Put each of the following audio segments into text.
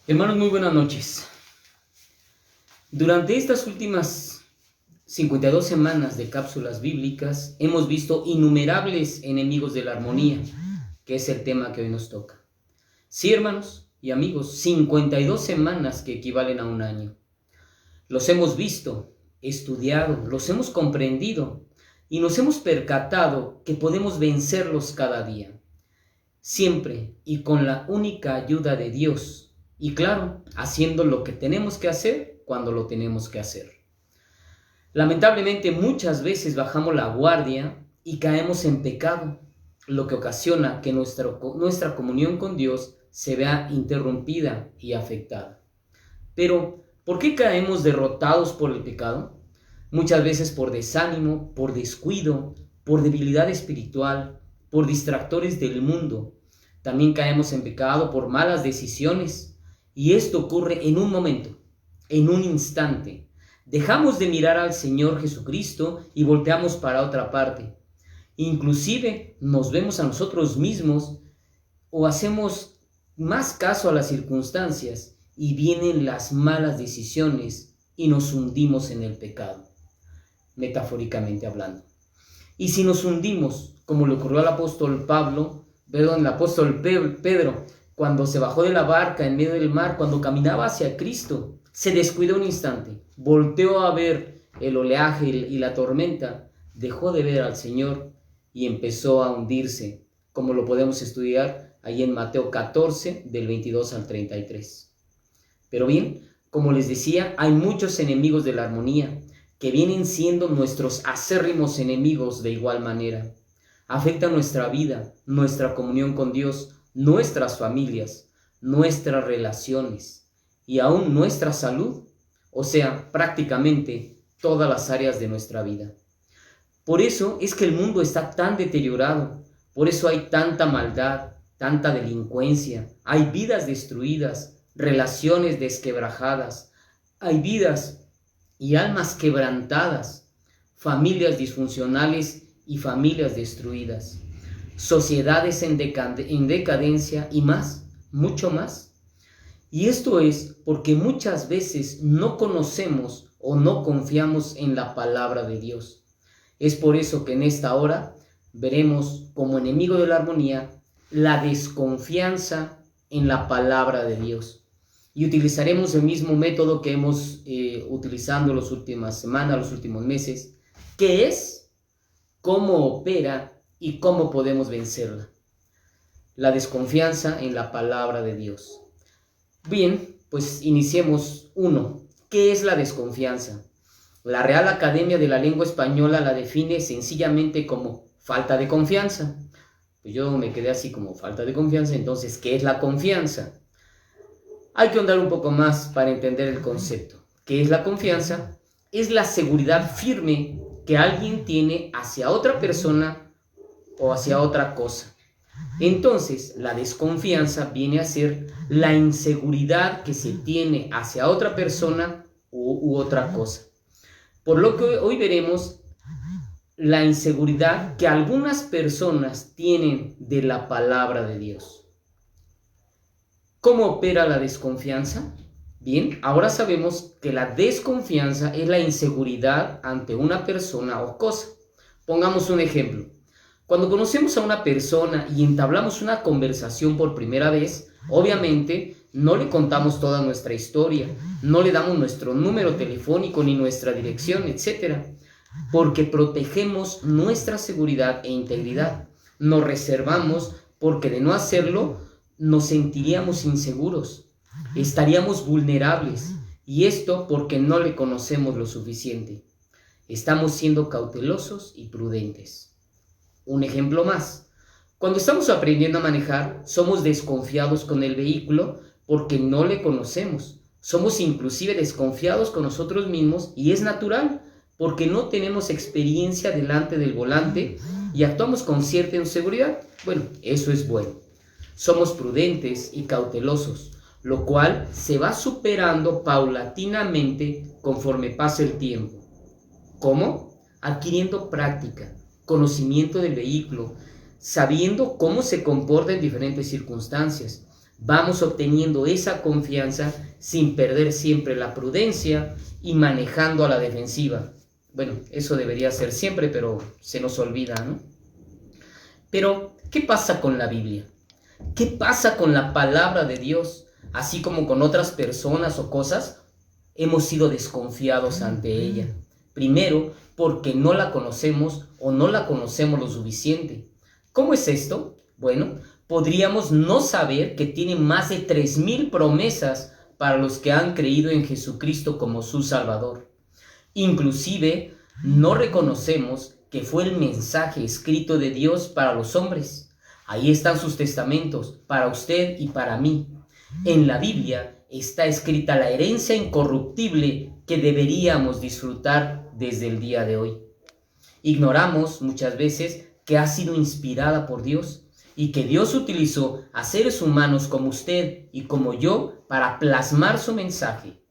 Hermanos, muy buenas noches. Durante estas últimas 52 semanas de cápsulas bíblicas hemos visto innumerables enemigos de la armonía, que es el tema que hoy nos toca. Sí, hermanos y amigos, 52 semanas que equivalen a un año. Los hemos visto, estudiado, los hemos comprendido y nos hemos percatado que podemos vencerlos cada día, siempre y con la única ayuda de Dios. Y claro, haciendo lo que tenemos que hacer cuando lo tenemos que hacer. Lamentablemente muchas veces bajamos la guardia y caemos en pecado, lo que ocasiona que nuestra comunión con Dios se vea interrumpida y afectada. Pero, ¿por qué caemos derrotados por el pecado? Muchas veces por desánimo, por descuido, por debilidad espiritual, por distractores del mundo. También caemos en pecado por malas decisiones. Y esto ocurre en un momento, en un instante. Dejamos de mirar al Señor Jesucristo y volteamos para otra parte. Inclusive nos vemos a nosotros mismos o hacemos más caso a las circunstancias y vienen las malas decisiones y nos hundimos en el pecado, metafóricamente hablando. Y si nos hundimos, como le ocurrió al apóstol Pedro, cuando se bajó de la barca en medio del mar, cuando caminaba hacia Cristo, se descuidó un instante, volteó a ver el oleaje y la tormenta, dejó de ver al Señor y empezó a hundirse, como lo podemos estudiar ahí en Mateo 14, del 22 al 33. Pero bien, como les decía, hay muchos enemigos de la armonía que vienen siendo nuestros acérrimos enemigos de igual manera. Afectan nuestra vida, nuestra comunión con Dios, nuestras familias, nuestras relaciones y aún nuestra salud, o sea, prácticamente todas las áreas de nuestra vida. Por eso es que el mundo está tan deteriorado, por eso hay tanta maldad, tanta delincuencia, hay vidas destruidas, relaciones desquebrajadas, hay vidas y almas quebrantadas, familias disfuncionales y familias destruidas, sociedades en decadencia y más, mucho más. Y esto es porque muchas veces no conocemos o no confiamos en la palabra de Dios. Es por eso que en esta hora veremos como enemigo de la armonía la desconfianza en la palabra de Dios. Y utilizaremos el mismo método que hemos utilizando las últimas semanas, los últimos meses, que es cómo opera y cómo podemos vencerla. La desconfianza en la palabra de Dios. Bien, pues iniciemos. 1. ¿Qué es la desconfianza? La Real Academia de la Lengua Española la define sencillamente como falta de confianza. Pues yo me quedé así como falta de confianza. Entonces, ¿qué es la confianza? Hay que ahondar un poco más para entender el concepto. ¿Qué es la confianza? Es la seguridad firme que alguien tiene hacia otra persona o hacia otra cosa. Entonces, la desconfianza viene a ser la inseguridad que se tiene hacia otra persona u otra cosa. Por lo que hoy veremos la inseguridad que algunas personas tienen de la palabra de Dios. ¿Cómo opera la desconfianza? Bien, ahora sabemos que la desconfianza es la inseguridad ante una persona o cosa. Pongamos un ejemplo. Cuando conocemos a una persona y entablamos una conversación por primera vez, obviamente no le contamos toda nuestra historia, no le damos nuestro número telefónico ni nuestra dirección, etc. Porque protegemos nuestra seguridad e integridad. Nos reservamos porque de no hacerlo nos sentiríamos inseguros, estaríamos vulnerables y esto porque no le conocemos lo suficiente. Estamos siendo cautelosos y prudentes. Un ejemplo más. Cuando estamos aprendiendo a manejar, somos desconfiados con el vehículo porque no le conocemos. Somos inclusive desconfiados con nosotros mismos y es natural porque no tenemos experiencia delante del volante y actuamos con cierta inseguridad. Bueno, eso es bueno. Somos prudentes y cautelosos, lo cual se va superando paulatinamente conforme pasa el tiempo. ¿Cómo? Adquiriendo práctica, conocimiento del vehículo, sabiendo cómo se comporta en diferentes circunstancias, vamos obteniendo esa confianza sin perder siempre la prudencia y manejando a la defensiva. Bueno, eso debería ser siempre, pero se nos olvida, ¿no? Pero, ¿qué pasa con la Biblia? ¿Qué pasa con la palabra de Dios? Así como con otras personas o cosas, hemos sido desconfiados ante ella. Primero, porque no la conocemos o no la conocemos lo suficiente. ¿Cómo es esto? Bueno, podríamos no saber que tiene más de 3,000 promesas para los que han creído en Jesucristo como su Salvador. Inclusive, no reconocemos que fue el mensaje escrito de Dios para los hombres. Ahí están sus testamentos, para usted y para mí. En la Biblia está escrita la herencia incorruptible que deberíamos disfrutar desde el día de hoy. Ignoramos muchas veces que ha sido inspirada por Dios y que Dios utilizó a seres humanos como usted y como yo para plasmar su mensaje.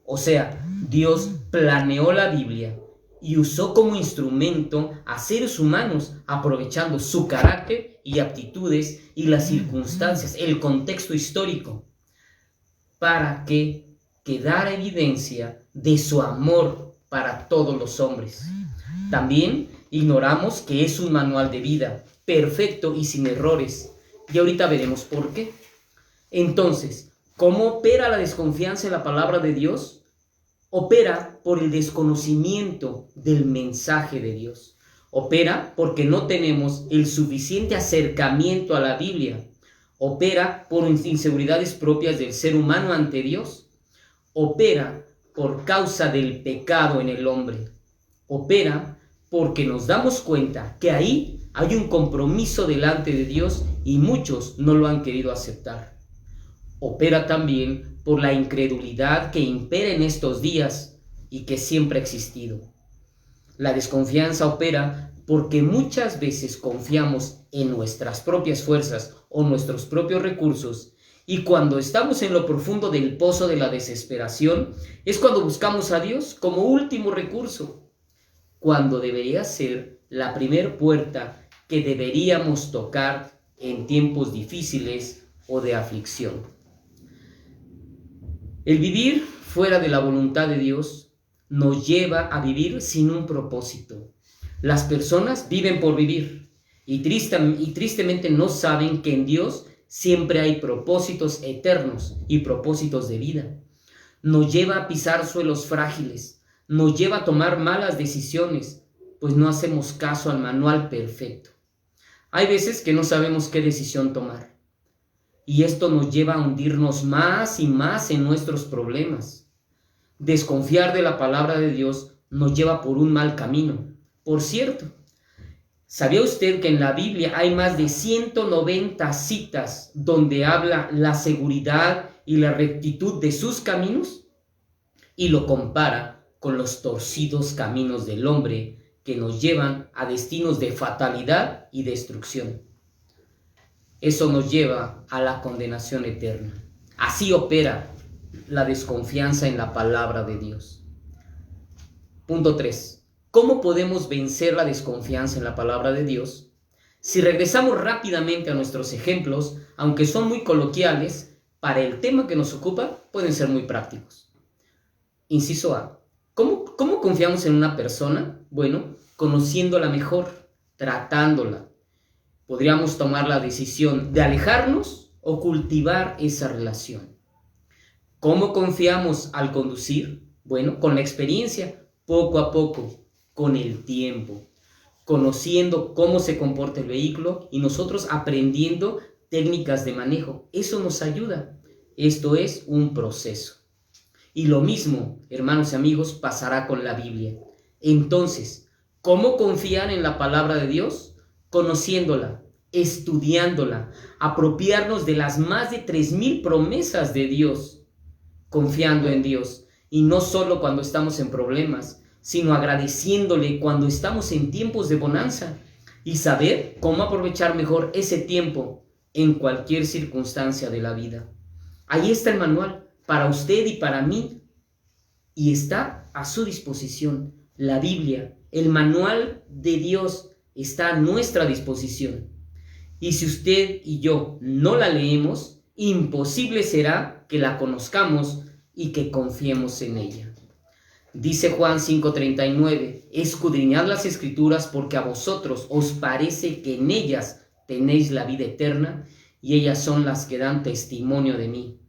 O sea, Dios planeó la Biblia y usó como instrumento a seres humanos aprovechando su carácter y aptitudes y las circunstancias, el contexto histórico, para que quedara evidencia de su amor para todos los hombres. También ignoramos que es un manual de vida, perfecto y sin errores. Y ahorita veremos por qué. Entonces, ¿cómo opera la desconfianza en la palabra de Dios? Opera por el desconocimiento del mensaje de Dios. Opera porque no tenemos el suficiente acercamiento a la Biblia. Opera por inseguridades propias del ser humano ante Dios. Opera por causa del pecado en el hombre. Opera porque nos damos cuenta que ahí hay un compromiso delante de Dios y muchos no lo han querido aceptar. Opera también por la incredulidad que impera en estos días y que siempre ha existido. La desconfianza opera porque muchas veces confiamos en nuestras propias fuerzas o nuestros propios recursos, y cuando estamos en lo profundo del pozo de la desesperación es cuando buscamos a Dios como último recurso, cuando debería ser la primer puerta que deberíamos tocar en tiempos difíciles o de aflicción. El vivir fuera de la voluntad de Dios nos lleva a vivir sin un propósito. Las personas viven por vivir y tristemente no saben que en Dios siempre hay propósitos eternos y propósitos de vida. Nos lleva a pisar suelos frágiles, nos lleva a tomar malas decisiones, pues no hacemos caso al manual perfecto. Hay veces que no sabemos qué decisión tomar. Y esto nos lleva a hundirnos más y más en nuestros problemas. Desconfiar de la palabra de Dios nos lleva por un mal camino. Por cierto, ¿sabía usted que en la Biblia hay más de 190 citas donde habla la seguridad y la rectitud de sus caminos? Y lo compara con los torcidos caminos del hombre que nos llevan a destinos de fatalidad y destrucción. Eso nos lleva a la condenación eterna. Así opera la desconfianza en la palabra de Dios. Punto 3. ¿Cómo podemos vencer la desconfianza en la palabra de Dios? Si regresamos rápidamente a nuestros ejemplos, aunque son muy coloquiales, para el tema que nos ocupa, pueden ser muy prácticos. Inciso A. ¿Cómo confiamos en una persona? Bueno, conociéndola mejor, tratándola. Podríamos tomar la decisión de alejarnos o cultivar esa relación. ¿Cómo confiamos al conducir? Bueno, con la experiencia, poco a poco, con el tiempo, conociendo cómo se comporta el vehículo y nosotros aprendiendo técnicas de manejo. Eso nos ayuda. Esto es un proceso. Y lo mismo, hermanos y amigos, pasará con la Biblia. Entonces, ¿cómo confiar en la palabra de Dios? Conociéndola, estudiándola, apropiarnos de las más de 3,000 promesas de Dios, confiando en Dios, y no solo cuando estamos en problemas, sino agradeciéndole cuando estamos en tiempos de bonanza, y saber cómo aprovechar mejor ese tiempo en cualquier circunstancia de la vida. Ahí está el manual para usted y para mí, y está a su disposición. La Biblia, el manual de Dios, está a nuestra disposición. Y si usted y yo no la leemos, imposible será que la conozcamos y que confiemos en ella. Dice Juan 5:39, escudriñad las Escrituras porque a vosotros os parece que en ellas tenéis la vida eterna y ellas son las que dan testimonio de mí.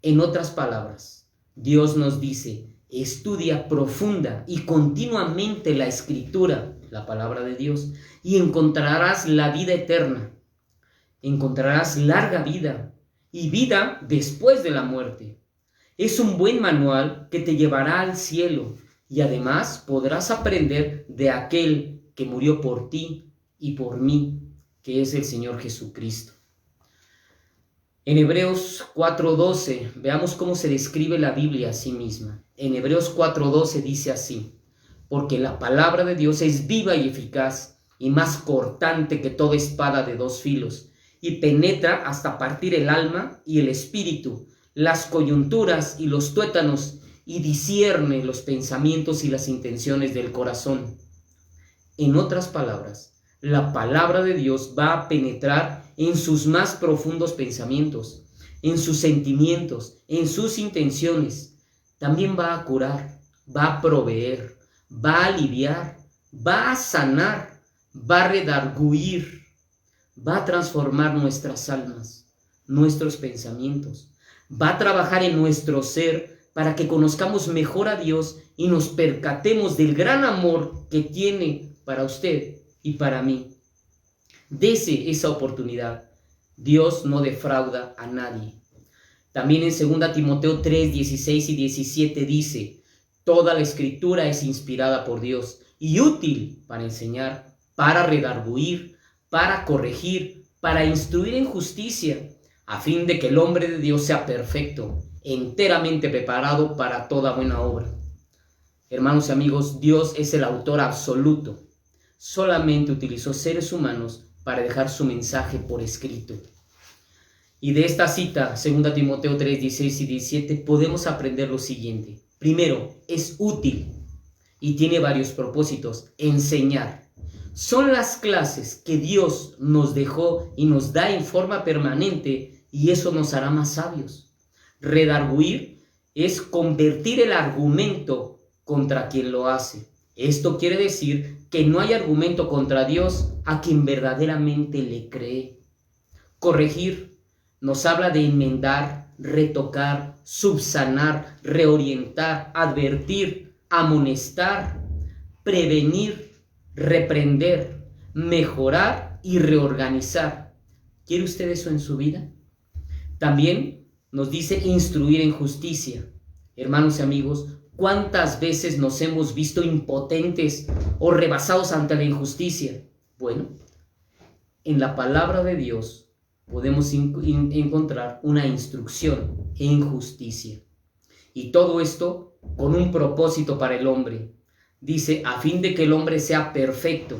En otras palabras, Dios nos dice, estudia profunda y continuamente la Escritura, la palabra de Dios, y encontrarás la vida eterna. Encontrarás larga vida y vida después de la muerte. Es un buen manual que te llevará al cielo y además podrás aprender de aquel que murió por ti y por mí, que es el Señor Jesucristo. En Hebreos 4:12, veamos cómo se describe la Biblia a sí misma. En Hebreos 4:12 dice así, porque la palabra de Dios es viva y eficaz y más cortante que toda espada de dos filos, y penetra hasta partir el alma y el espíritu, las coyunturas y los tuétanos, y discierne los pensamientos y las intenciones del corazón. En otras palabras, la palabra de Dios va a penetrar en sus más profundos pensamientos, en sus sentimientos, en sus intenciones. También va a curar, va a proveer, va a aliviar, va a sanar, va a redarguir, va a transformar nuestras almas, nuestros pensamientos, va a trabajar en nuestro ser para que conozcamos mejor a Dios y nos percatemos del gran amor que tiene para usted y para mí. Dese esa oportunidad. Dios no defrauda a nadie. También en 2 Timoteo 3, 16 y 17 dice, toda la Escritura es inspirada por Dios y útil para enseñar, para redarguir, para corregir, para instruir en justicia, a fin de que el hombre de Dios sea perfecto, enteramente preparado para toda buena obra. Hermanos y amigos, Dios es el autor absoluto. Solamente utilizó seres humanos para dejar su mensaje por escrito. Y de esta cita, 2 Timoteo 3, 16 y 17, podemos aprender lo siguiente. Primero, es útil y tiene varios propósitos. Enseñar. Son las clases que Dios nos dejó y nos da en forma permanente y eso nos hará más sabios. Redarguir es convertir el argumento contra quien lo hace. Esto quiere decir que no hay argumento contra Dios a quien verdaderamente le cree. Corregir nos habla de enmendar, retocar, subsanar, reorientar, advertir, amonestar, prevenir, reprender, mejorar y reorganizar. ¿Quiere usted eso en su vida? También nos dice instruir en justicia. Hermanos y amigos, ¿cuántas veces nos hemos visto impotentes o rebasados ante la injusticia? Bueno, en la palabra de Dios podemos encontrar una instrucción en justicia. Y todo esto con un propósito para el hombre. Dice, a fin de que el hombre sea perfecto.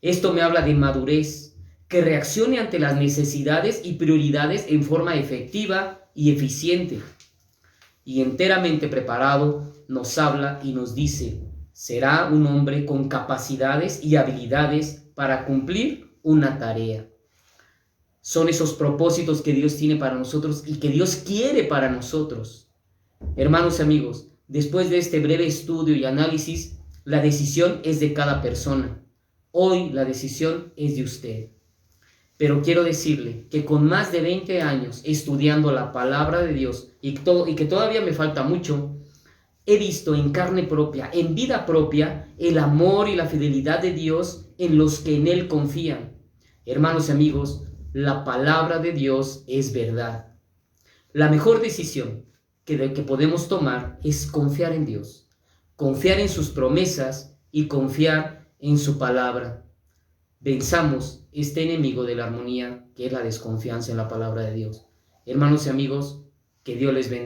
Esto me habla de madurez, que reaccione ante las necesidades y prioridades en forma efectiva y eficiente. Y enteramente preparado nos habla y nos dice, será un hombre con capacidades y habilidades para cumplir una tarea. Son esos propósitos que Dios tiene para nosotros y que Dios quiere para nosotros. Hermanos y amigos, después de este breve estudio y análisis, la decisión es de cada persona. Hoy la decisión es de usted. Pero quiero decirle que con más de 20 años estudiando la palabra de Dios y que todavía me falta mucho, he visto en carne propia, en vida propia, el amor y la fidelidad de Dios en los que en Él confían. Hermanos y amigos, la palabra de Dios es verdad. La mejor decisión que podemos tomar es confiar en Dios, confiar en sus promesas y confiar en su palabra. Venzamos este enemigo de la armonía que es la desconfianza en la palabra de Dios. Hermanos y amigos, que Dios les bendiga.